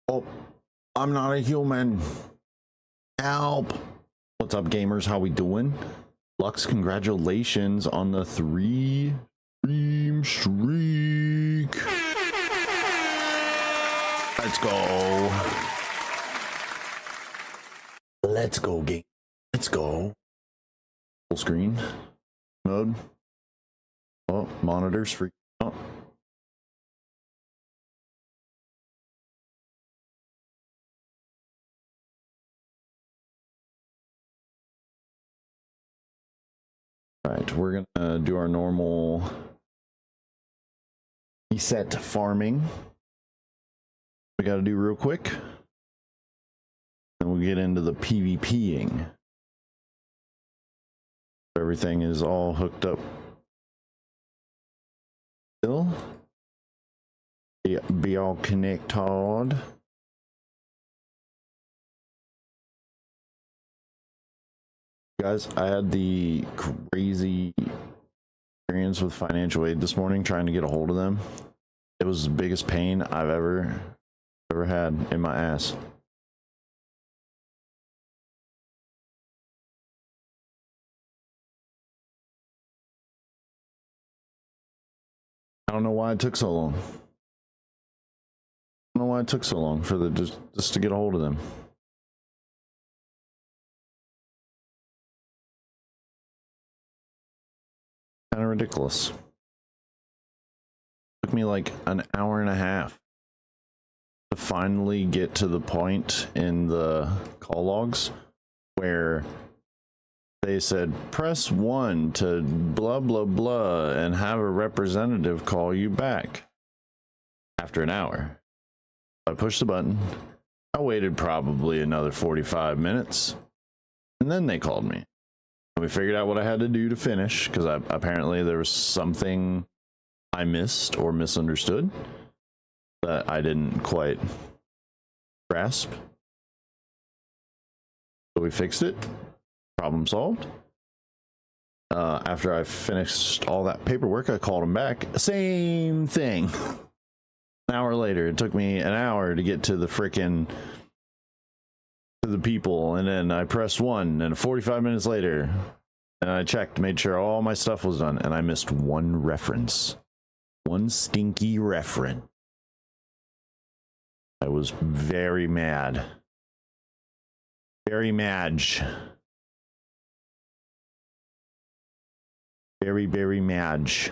Oh, I'm not a human. Help. What's up, gamers? How we doing? Lux, congratulations on the 3-stream streak. Let's go. Let's go, game. Let's go. Full screen mode. Oh, monitors freaking out. Right, we're gonna do our normal reset farming. We gotta do real quick. Then we'll get into the PvPing. Everything is all hooked up. Still. Be all connected. Guys, I had the crazy experience with financial aid this morning trying to get a hold of them. It was the biggest pain I've ever had in my ass. I don't know why it took so long. I don't know why it took so long for the just to get a hold of them. Kind of ridiculous. Took me like an hour and a half to finally get to the point in the call logs where they said press 1 to blah blah blah and have a representative call you back after an hour. I pushed the button. I waited probably another 45 minutes and then they called me. We figured out what I had to do to finish, because apparently there was something I missed or misunderstood that I didn't quite grasp. So we fixed it. Problem solved. After I finished all that paperwork, I called him back. Same thing. An hour later, it took me an hour to get to the frickin' the people, and then I pressed 1, and 45 minutes later, and I checked, made sure all my stuff was done, and I missed one reference. One stinky reference. I was very mad. Very madge. Very madge.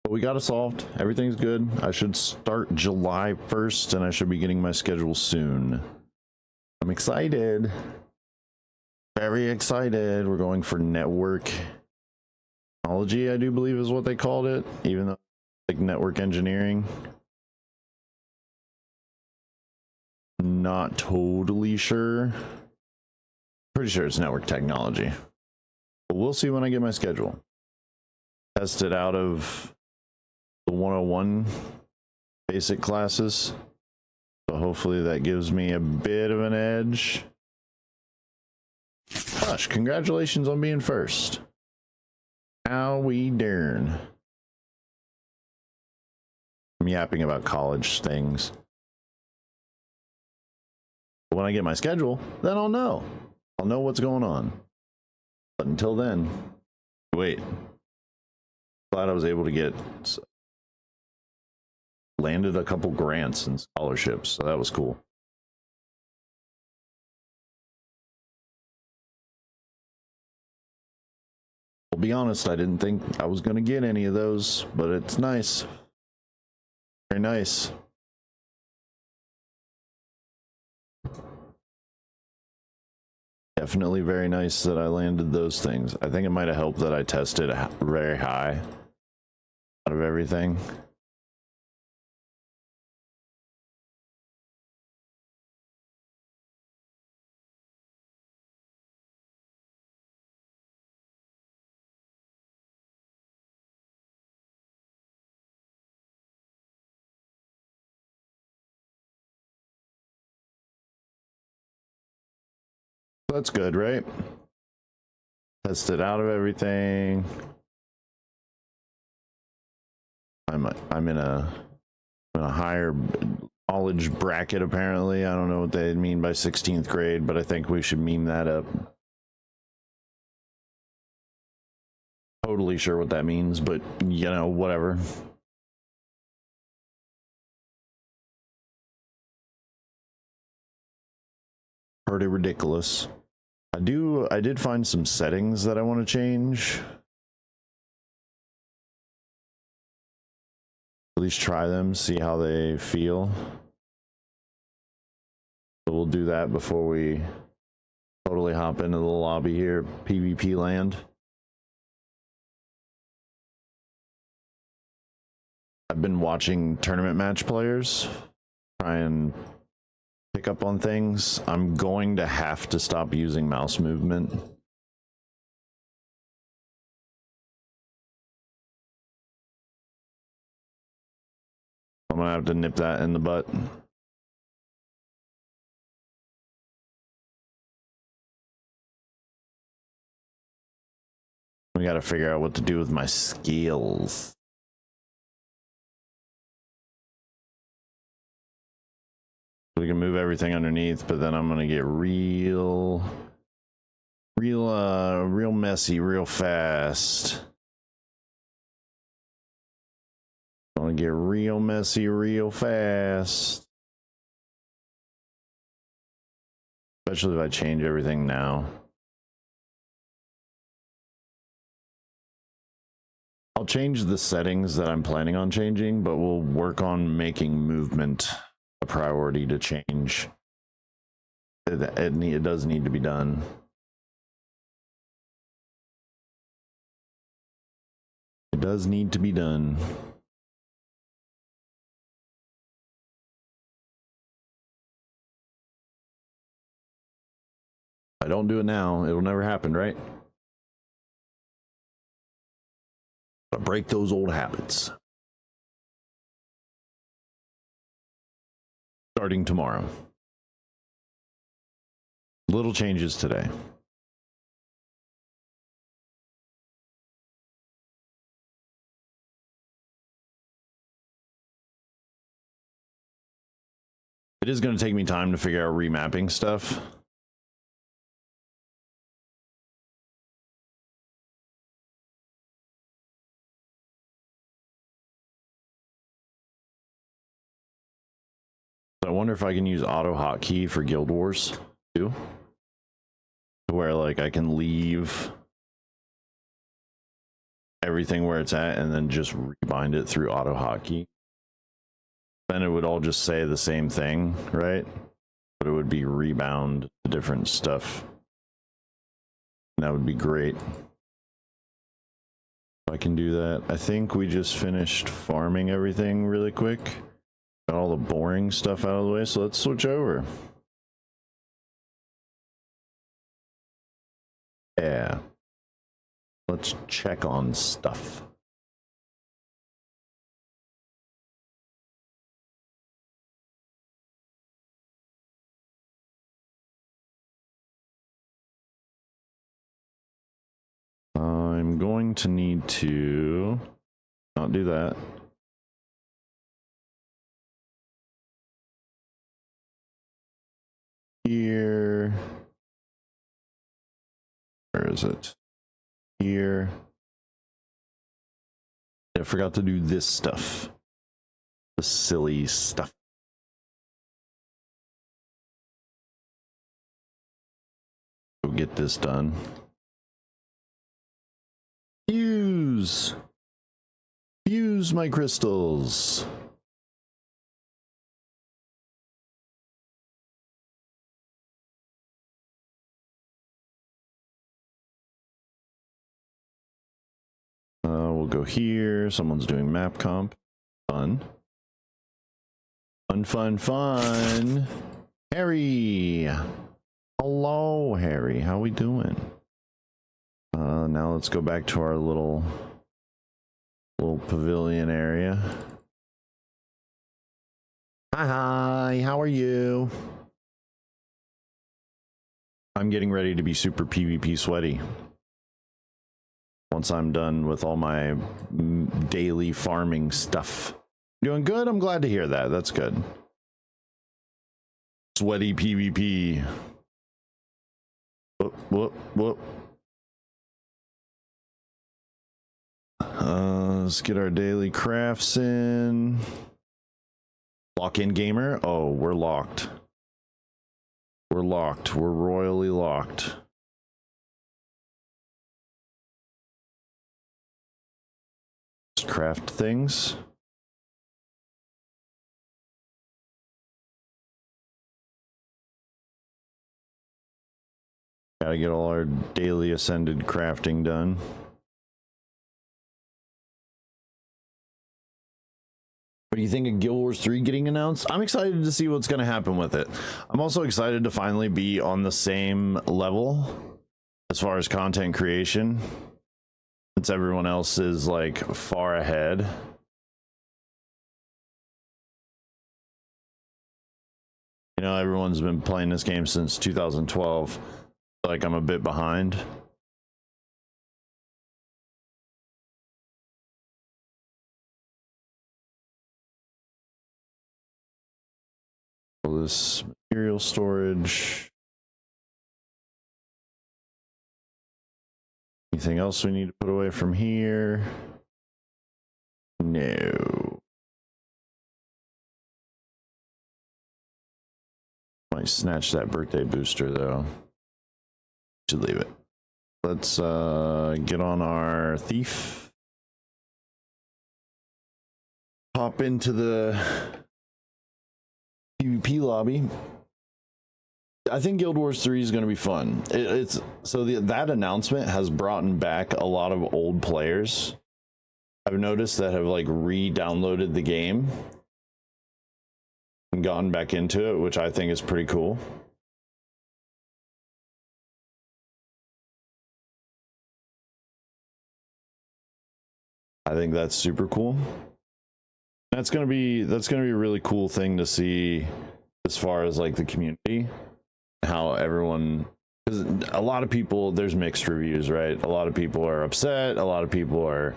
But we got it solved. Everything's good. I should start July 1st and I should be getting my schedule soon. I'm excited. Very excited. We're going for network technology, I do believe is what they called it, even though like network engineering. Not totally sure. Pretty sure it's network technology. But we'll see when I get my schedule. Test it out of the 101 basic classes, so hopefully that gives me a bit of an edge. Gosh, congratulations on being first. How we darn. I'm yapping about college things. But when I get my schedule, then I'll know what's going on. But until then, wait. Glad I was able to get landed a couple grants and scholarships, so that was cool. I'll be honest, I didn't think I was going to get any of those, but it's nice. Very nice. Definitely very nice that I landed those things. I think it might have helped that I tested very high out of everything. That's good, right? Tested out of everything. I'm in a higher knowledge bracket apparently. I don't know what they mean by 16th grade, but I think we should meme that up. Totally sure what that means, but you know, whatever. Pretty ridiculous. I did find some settings that I want to change. At least try them, see how they feel. So we'll do that before we totally hop into the lobby here, PvP land. I've been watching tournament match players, try and pick up on things. I'm going to have to stop using mouse movement. I'm gonna have to nip that in the butt. We gotta figure out what to do with my skills. We can move everything underneath, but then I'm gonna get real messy real fast. I'm gonna get real messy real fast. Especially if I change everything now. I'll change the settings that I'm planning on changing, but we'll work on making movement a priority to change. It does need to be done. It does need to be done. If I don't do it now, it'll never happen, right? Break those old habits. Starting tomorrow. Little changes today. It is going to take me time to figure out remapping stuff. I wonder if I can use auto hotkey for Guild Wars too, where like I can leave everything where it's at and then just rebind it through auto hotkey. Then it would all just say the same thing, right? But it would be rebound to different stuff. And that would be great. If I can do that. I think we just finished farming everything really quick. Got all the boring stuff out of the way, so let's switch over. Yeah. Let's check on stuff. I'm going to need to not do that. Here. Where is it? Here. I forgot to do this stuff. The silly stuff. Go get this done. Fuse my crystals. We'll go here. Someone's doing map comp. Fun. Fun. Harry. Hello, Harry. How we doing? Now let's go back to our little pavilion area. Hi, how are you? I'm getting ready to be super PvP sweaty. once I'm done with all my daily farming stuff. Doing good? I'm glad to hear that. That's good. Sweaty PvP. Whoop, whoop, whoop. Let's get our daily crafts in. Lock in gamer. Oh, we're locked. We're locked. We're royally locked. Let's craft things. Gotta get all our daily ascended crafting done. What do you think of Guild Wars 3 getting announced? I'm excited to see what's going to happen with it. I'm also excited to finally be on the same level as far as content creation, since everyone else is like far ahead. You know, everyone's been playing this game since 2012. Like, I'm a bit behind. This material storage. Anything else we need to put away from here? No. Might snatch that birthday booster though. Should leave it. Let's get on our thief. Hop into the PvP lobby. I think Guild Wars 3 is going to be fun. It's so that announcement has brought back a lot of old players. I've noticed that have like re-downloaded the game and gone back into it, which I think is pretty cool. I think that's super cool. That's gonna be a really cool thing to see as far as like the community, how everyone, because a lot of people, there's mixed reviews, right? A lot of people are upset, a lot of people are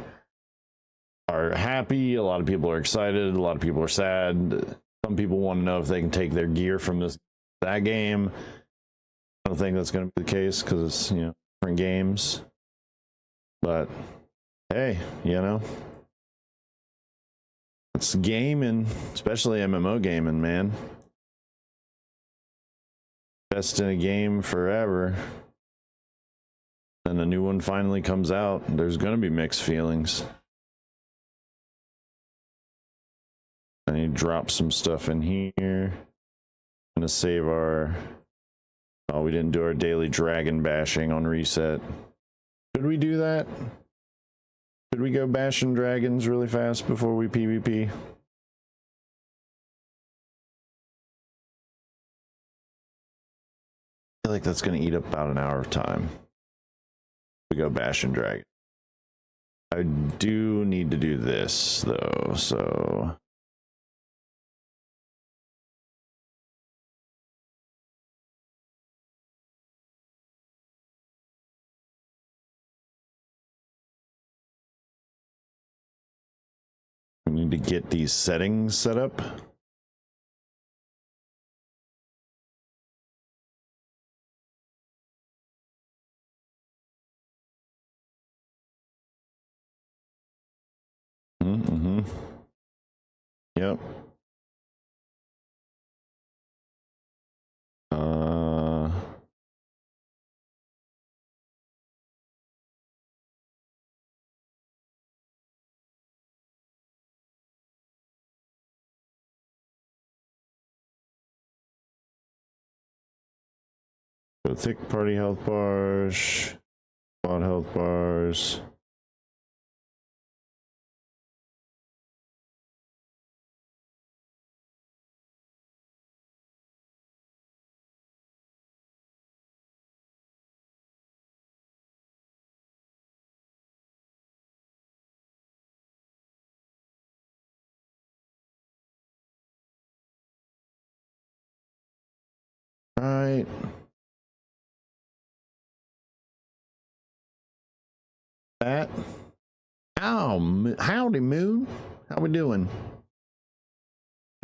happy, a lot of people are excited, a lot of people are sad. Some people want to know if they can take their gear from that game. I don't think that's going to be the case because it's, you know, different games. But hey, you know, it's gaming, especially MMO gaming, man. Best in a game forever. And a new one finally comes out. There's going to be mixed feelings. I need to drop some stuff in here. I'm gonna save our... Oh, we didn't do our daily dragon bashing on reset. Should we do that? Should we go bashing dragons really fast before we PvP? I feel like that's gonna eat up about an hour of time. We go bashing dragon. I do need to do this though, so... We need to get these settings set up. Mm-hmm. Yep. So thick party health bars, quad health bars. Right. That. Howdy, Moon. How we doing?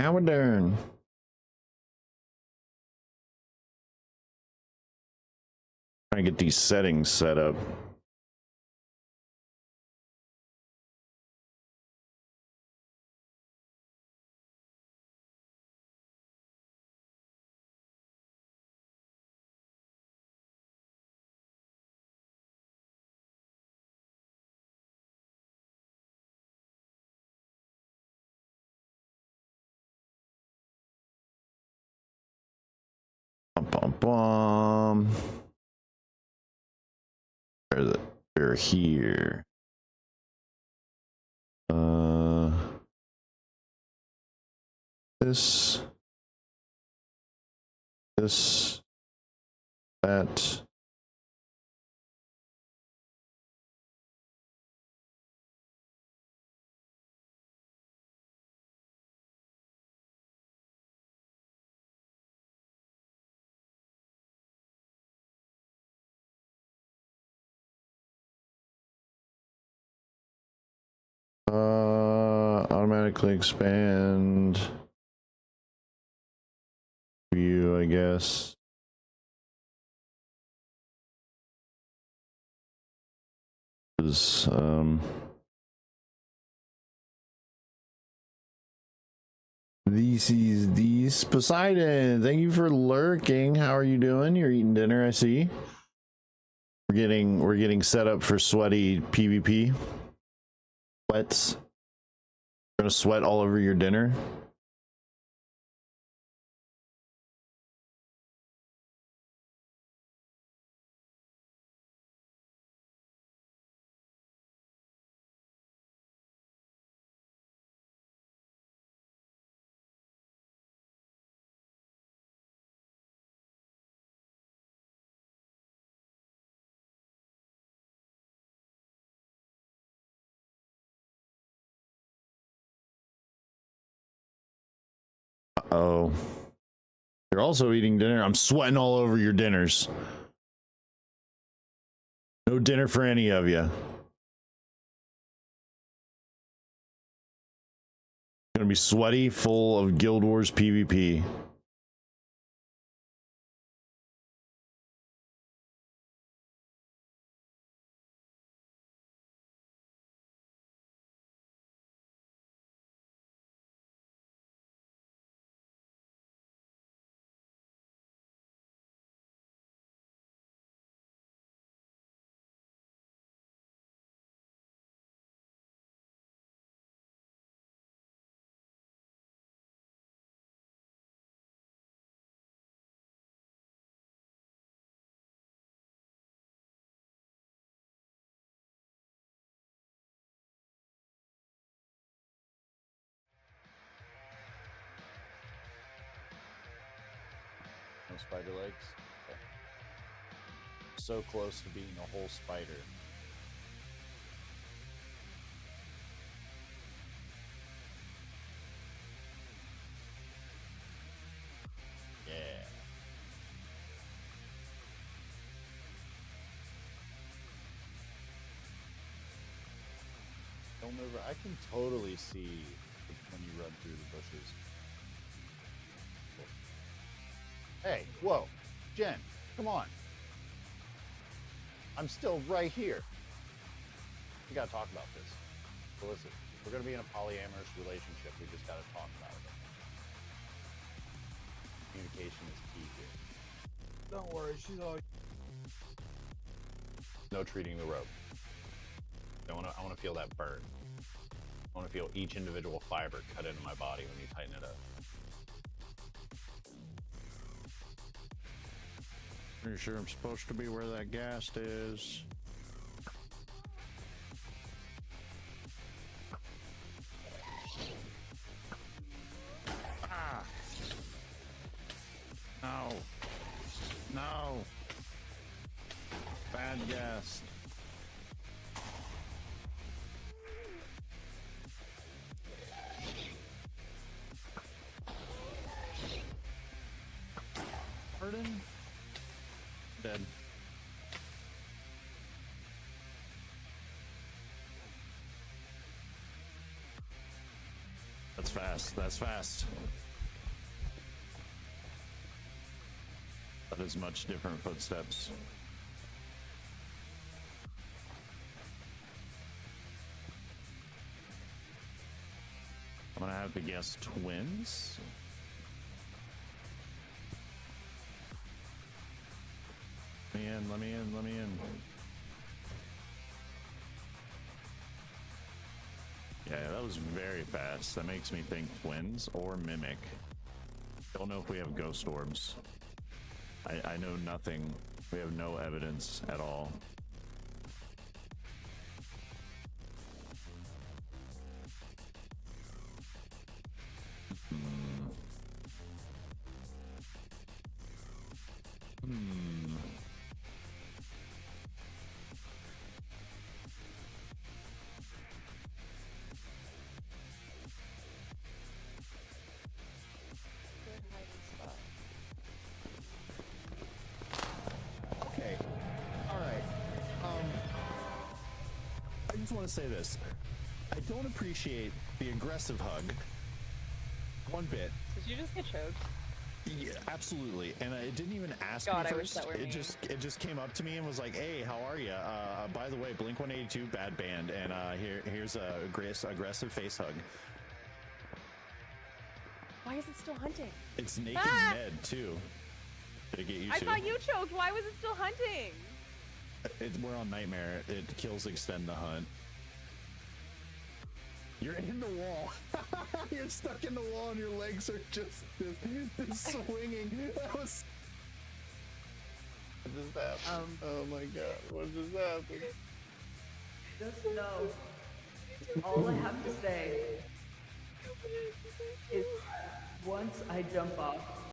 How we doing? Trying to get these settings set up. Bum. They're here. This, that. Automatically expand view, I guess. Is these Poseidon, thank you for lurking. How are you doing? You're eating dinner, I see. We're getting set up for sweaty PvP. Sweats. You're gonna sweat all over your dinner. Uh-oh. You're also eating dinner. I'm sweating all over your dinners. No dinner for any of you. Gonna be sweaty, full of Guild Wars PvP. No spider legs? Okay. So close to being a whole spider. Yeah. Don't over. I can totally see when you run through the bushes. Hey, whoa, Jen, come on. I'm still right here. We gotta talk about this. So listen, we're gonna be in a polyamorous relationship. We just gotta talk about it. Communication is key here. Don't worry, she's all. No treating the rope. I wanna feel that burn. I wanna feel each individual fiber cut into my body when you tighten it up. Pretty sure I'm supposed to be where that ghast is. Ah! No. No. Bad ghast. Pardon? Dead. That's fast. That's fast. That is much different footsteps. I'm gonna have to guess twins. Let me in, let me in, let me in. Yeah, that was very fast. That makes me think twins or mimic. Don't know if we have ghost orbs. I know nothing. We have no evidence at all. Okay. All right. I just want to say this. I don't appreciate the aggressive hug one bit. Did you just get choked? Yeah, absolutely. And it didn't even ask God, me I wish first. that were me. It just came up to me and was like, "Hey, how are you? By the way, Blink 182 bad band, and here's a aggressive face hug." Why is it still hunting? It's naked Ned too. Did it get you I too? thought you choked. Why was it still hunting? We're on Nightmare. It kills extend the hunt. You're in the wall. You're stuck in the wall and your legs are just this swinging. That was... What just happened? Oh my god, what just happened? Just know, all I have to say is once I jump off